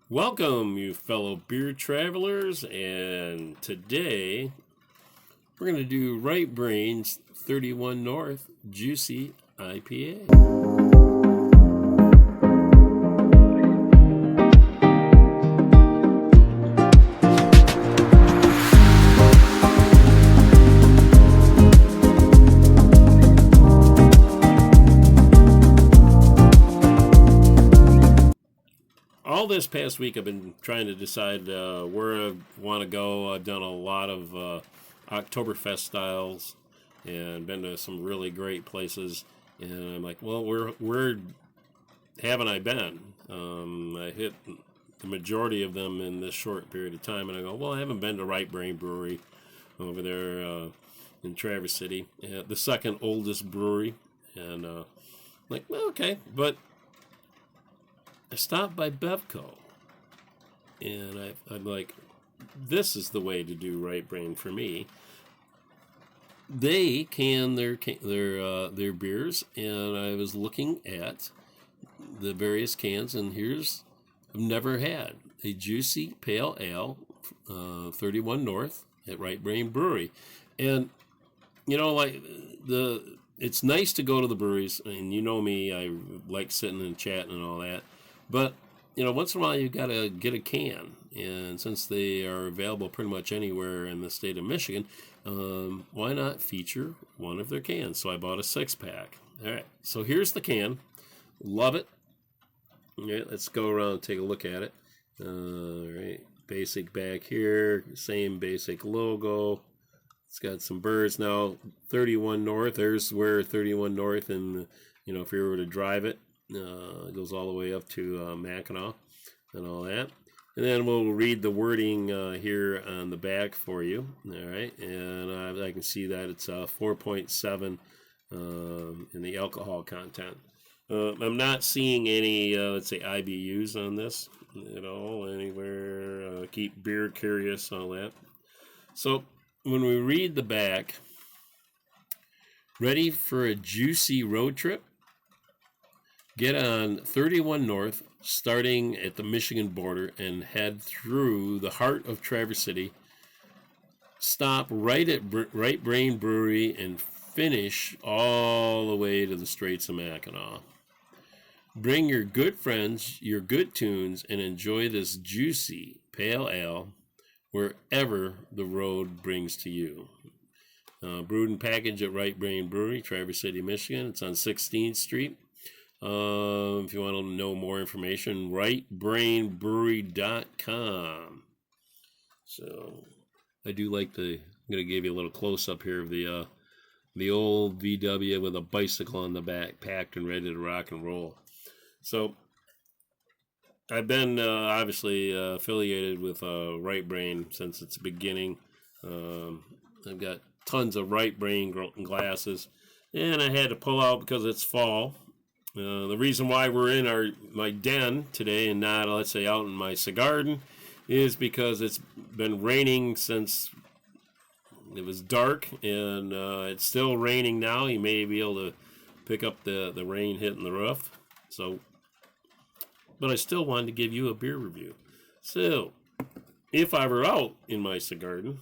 Welcome, you fellow beer travelers, and today we're going to do Right Brain's 31 North Juicy IPA. All this past week I've been trying to decide where I want to go. I've done a lot of Oktoberfest styles and been to some really great places. And I'm like, well, where haven't I been? I hit the majority of them in this short period of time. And I go, well, I haven't been to Right Brain Brewery over there in Traverse City, the second oldest brewery. And like, well, okay, but I stopped by Bevco, and I'm like, this is the way to do Right Brain for me. They can their beers, and I was looking at the various cans, and I've never had a juicy pale ale, 31 North at Right Brain Brewery, and it's nice to go to the breweries, and you know me, I like sitting and chatting and all that. But, once in a while you got to get a can. And since they are available pretty much anywhere in the state of Michigan, why not feature one of their cans? So I bought a 6-pack. All right, so here's the can. Love it. All right, let's go around and take a look at it. All right, basic back here, same basic logo. It's got some birds. Now, 31 North, there's where 31 North, and, if you were to drive it, it goes all the way up to Mackinac and all that. And then we'll read the wording here on the back for you. All right. And I can see that it's 4.7 in the alcohol content. I'm not seeing any, let's say, IBUs on this at all anywhere. Keep beer curious, all that. So when we read the back, ready for a juicy road trip? Get on 31 North, starting at the Michigan border, and head through the heart of Traverse City. Stop right at Right Brain Brewery and finish all the way to the Straits of Mackinac. Bring your good friends, your good tunes, and enjoy this juicy pale ale wherever the road brings to you. Brewed and packaged at Right Brain Brewery, Traverse City, Michigan. It's on 16th Street. If you want to know more information, rightbrainbrewery.com. So I do like I'm going to give you a little close up here of the old VW with a bicycle on the back, packed and ready to rock and roll. So I've been obviously affiliated with Right Brain since its beginning. I've got tons of Right Brain glasses, and I had to pull out because it's fall. The reason why we're in my den today and not, let's say, out in my garden is because it's been raining since it was dark, and it's still raining now. You may be able to pick up the rain hitting the roof. So, but I still wanted to give you a beer review. So, if I were out in my garden,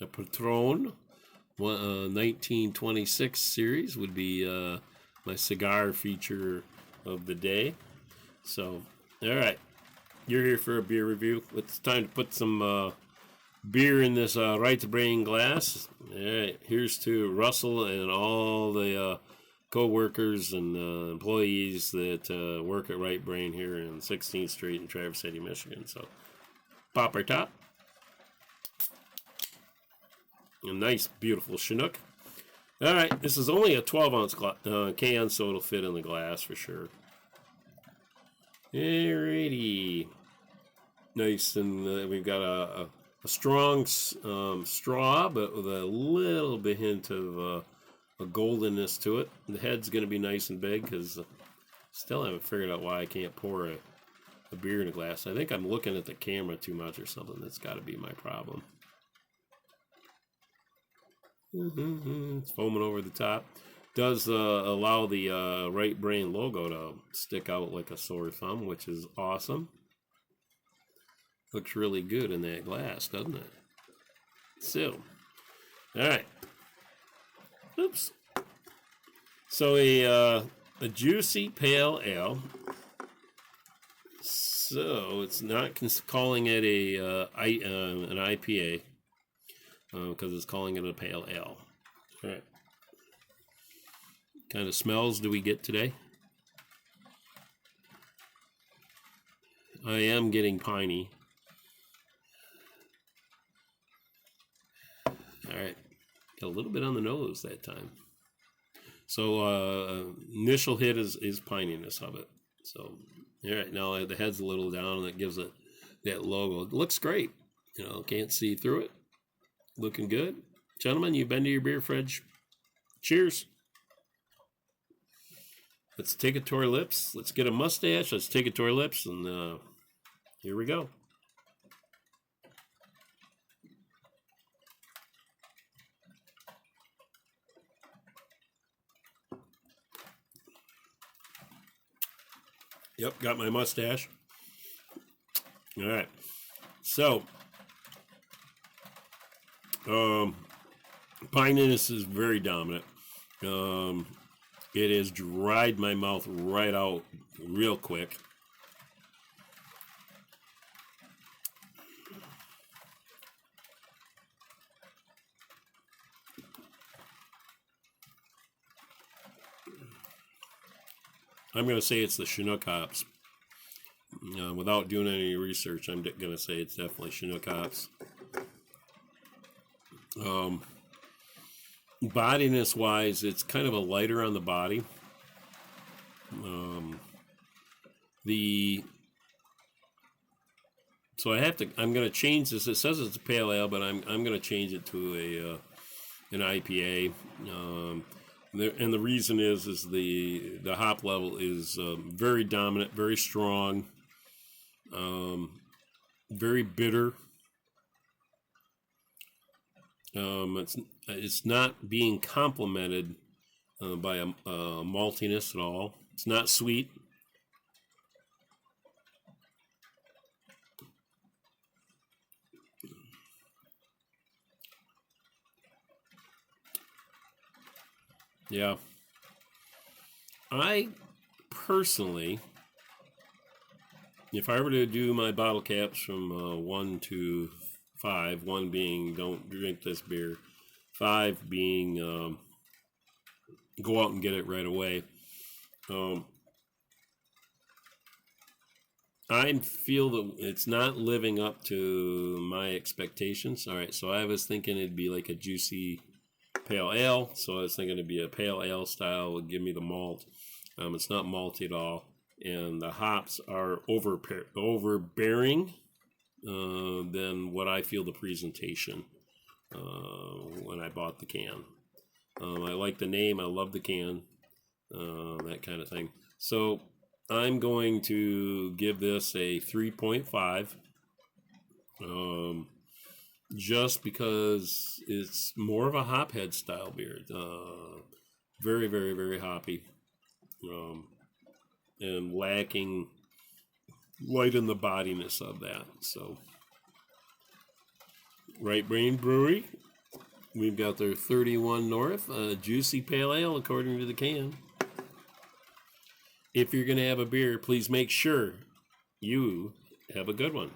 a Patron 1926 series would be my cigar feature of the day. So, all right, you're here for a beer review. It's time to put some beer in this Right Brain glass. All right, here's to Russell and all the co-workers and employees that work at Right Brain here in 16th Street in Traverse City, Michigan. So, pop our top. A nice, beautiful Chinook. All right, this is only a 12-ounce can, so it'll fit in the glass for sure. Alrighty. Nice, and we've got a strong straw, but with a little bit hint of a goldenness to it. The head's going to be nice and big because still haven't figured out why I can't pour a beer in a glass. I think I'm looking at the camera too much or something. That's got to be my problem. It's foaming over the top. Does allow the Right Brain logo to stick out like a sore thumb, which is awesome. Looks really good in that glass, doesn't it? So, all right. Oops. So a juicy pale ale. So it's not calling it an IPA because it's calling it a pale ale. All right. Kind of smells do we get today? I am getting piney. All right. Got a little bit on the nose that time. So initial hit is pininess of it. So all right, now the head's a little down and it gives it that logo. It looks great. You know, can't see through it. Looking good. Gentlemen, you've been to your beer fridge. Cheers. Let's take it to our lips. Let's get a mustache. Let's take it to our lips, and here we go. Yep, got my mustache. All right. So, pininess is very dominant. It has dried my mouth right out real quick. I'm going to say it's the Chinook hops. Without doing any research, I'm going to say it's definitely Chinook hops. Bodiness wise, it's kind of a lighter on the body. So I'm going to change this. It says it's a pale ale, but I'm going to change it to an IPA. And the reason is the hop level is very dominant, very strong, very bitter. It's not being complemented by a maltiness at all. It's not sweet. Yeah. I personally, if I were to do my bottle caps from 1 to 5, 1 being don't drink this beer, 5 being go out and get it right away, I feel that it's not living up to my expectations. All right, so I was thinking it'd be like a juicy pale ale, so I was thinking it'd be a pale ale style, would give me the malt. It's not malty at all, and the hops are overbearing than what I feel the presentation when I bought the can. I like the name, I love the can, that kind of thing. So I'm going to give this a 3.5. Just because it's more of a hophead style beer. Very, very, very hoppy. And lacking light in the bodiness of that. So, Right Brain Brewery, we've got their 31 North, juicy pale ale according to the can. If you're going to have a beer, please make sure you have a good one.